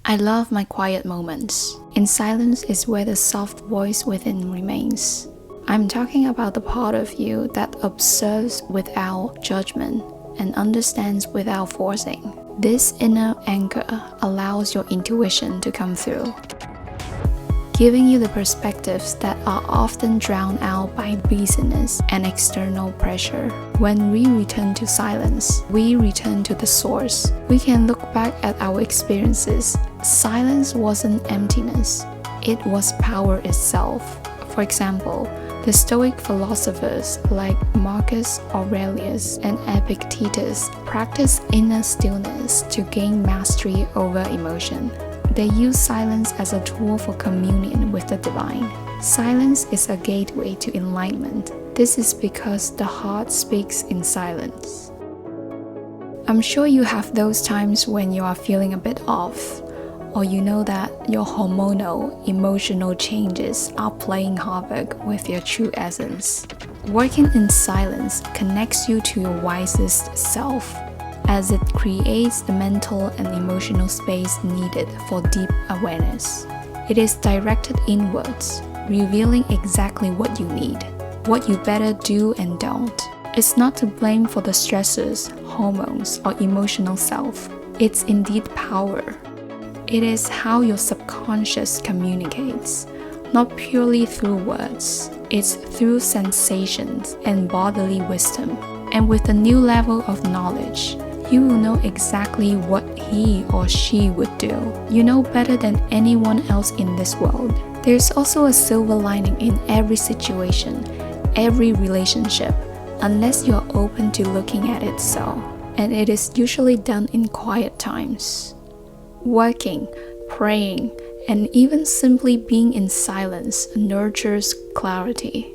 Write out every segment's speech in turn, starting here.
I love my quiet moments. In silence is where the soft voice within remains. I'm talking about the part of you that observes without judgment and understands without forcing. This inner anchor allows your intuition to come through, giving you the perspectives that are often drowned out by busyness and external pressure. When we return to silence, we return to the source. We can look back at our experiences. Silence wasn't emptiness, it was power itself. For example, the Stoic philosophers like Marcus Aurelius and Epictetus practiced inner stillness to gain mastery over emotion. They use silence as a tool for communion with the divine. Silence is a gateway to enlightenment. This is because the heart speaks in silence. I'm sure you have those times when you are feeling a bit off, or you know that your hormonal, emotional changes are playing havoc with your true essence. Working in silence connects you to your wisest self, as it creates the mental and emotional space needed for deep awareness. It is directed inwards, revealing exactly what you need, what you better do and don't. It's not to blame for the stressors, hormones, or emotional self. It's indeed power. It is how your subconscious communicates, not purely through words. It's through sensations and bodily wisdom. And with a new level of knowledge, you will know exactly what he or she would do. You know better than anyone else in this world. There's also a silver lining in every situation, every relationship, unless you're open to looking at it so. And it is usually done in quiet times. Working, praying, and even simply being in silence nurtures clarity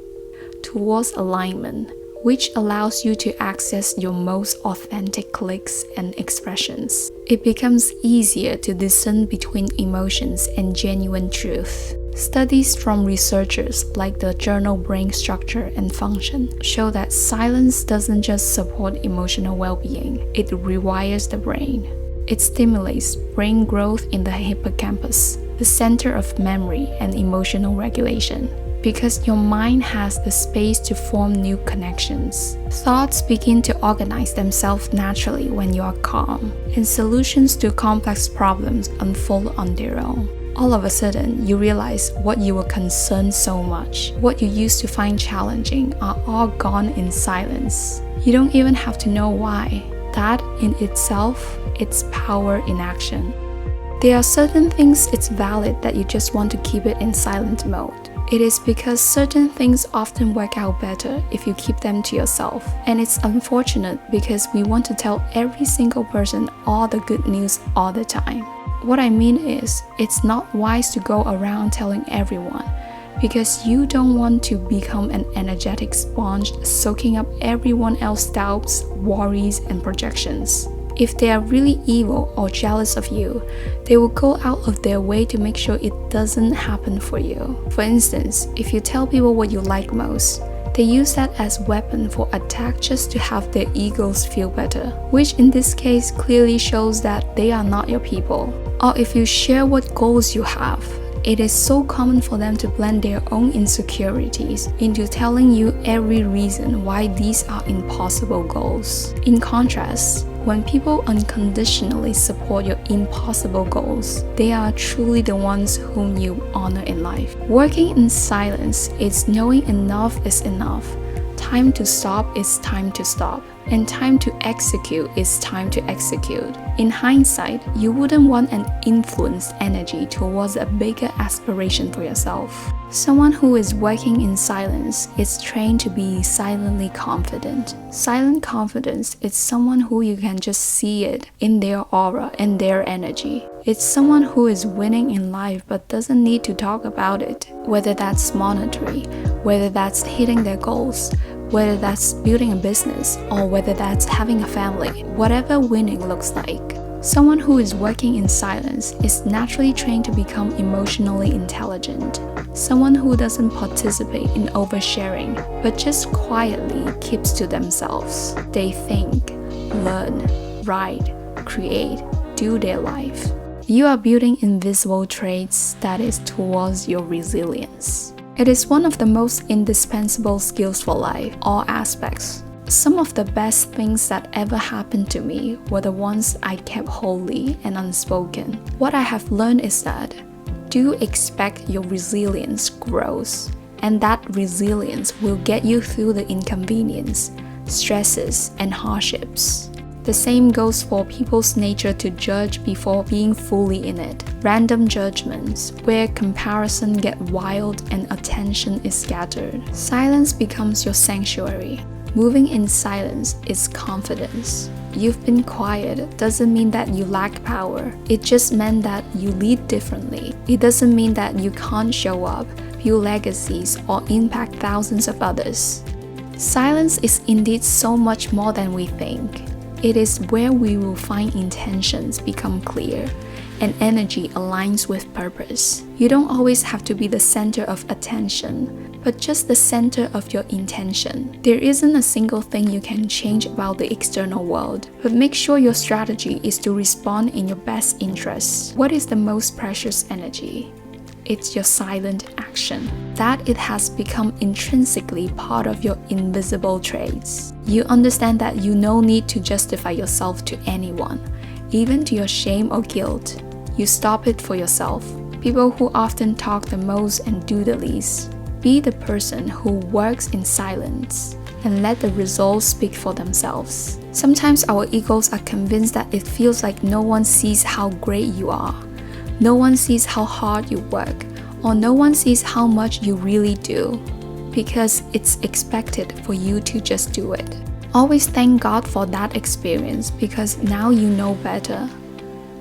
towards alignment, which allows you to access your most authentic clicks and expressions. It becomes easier to discern between emotions and genuine truth. Studies from researchers like the journal Brain Structure and Function show that silence doesn't just support emotional well-being, it rewires the brain. It stimulates brain growth in the hippocampus, the center of memory and emotional regulation. Because your mind has the space to form new connections. Thoughts begin to organize themselves naturally when you are calm, and solutions to complex problems unfold on their own. All of a sudden, you realize what you were concerned so much, what you used to find challenging, are all gone in silence. You don't even have to know why. That in itself, it's power in action. There are certain things it's valid that you just want to keep it in silent mode. It is because certain things often work out better if you keep them to yourself. And it's unfortunate because we want to tell every single person all the good news all the time. What I mean is, it's not wise to go around telling everyone, because you don't want to become an energetic sponge soaking up everyone else's doubts, worries, and projections. If they are really evil or jealous of you, they will go out of their way to make sure it doesn't happen for you. For instance, if you tell people what you like most, they use that as a weapon for attack just to have their egos feel better, which in this case clearly shows that they are not your people. Or if you share what goals you have, it is so common for them to blend their own insecurities into telling you every reason why these are impossible goals. In contrast, when people unconditionally support your impossible goals, they are truly the ones whom you honor in life. Working in silence is knowing enough is enough. Time to stop is time to stop. And time to execute is time to execute. In hindsight, you wouldn't want an influenced energy towards a bigger aspiration for yourself. Someone who is working in silence is trained to be silently confident. Silent confidence is someone who you can just see it in their aura and their energy. It's someone who is winning in life but doesn't need to talk about it, whether that's monetary, whether that's hitting their goals, whether that's building a business, or whether that's having a family, whatever winning looks like. Someone who is working in silence is naturally trained to become emotionally intelligent. Someone who doesn't participate in oversharing, but just quietly keeps to themselves. They think, learn, write, create, do their life. You are building invisible traits that is towards your resilience. It is one of the most indispensable skills for life, all aspects. Some of the best things that ever happened to me were the ones I kept holy and unspoken. What I have learned is that do expect your resilience grows, and that resilience will get you through the inconvenience, stresses, and hardships. The same goes for people's nature to judge before being fully in it. Random judgments, where comparison gets wild and attention is scattered. Silence becomes your sanctuary. Moving in silence is confidence. You've been quiet doesn't mean that you lack power. It just meant that you lead differently. It doesn't mean that you can't show up, build legacies, or impact thousands of others. Silence is indeed so much more than we think. It is where we will find intentions become clear and energy aligns with purpose. You don't always have to be the center of attention, but just the center of your intention. There isn't a single thing you can change about the external world, but make sure your strategy is to respond in your best interests. What is the most precious energy? It's your silent action. That it has become intrinsically part of your invisible traits. You understand that you no need to justify yourself to anyone, even to your shame or guilt. You stop it for yourself. People who often talk the most and do the least. Be the person who works in silence and let the results speak for themselves. Sometimes our egos are convinced that it feels like no one sees how great you are. No one sees how hard you work, or no one sees how much you really do, because it's expected for you to just do it. Always thank God for that experience, because now you know better.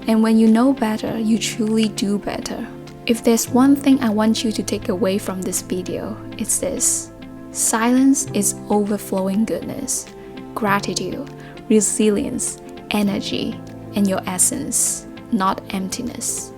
And when you know better, you truly do better. If there's one thing I want you to take away from this video, it's this. Silence is overflowing goodness, gratitude, resilience, energy, and your essence, not emptiness.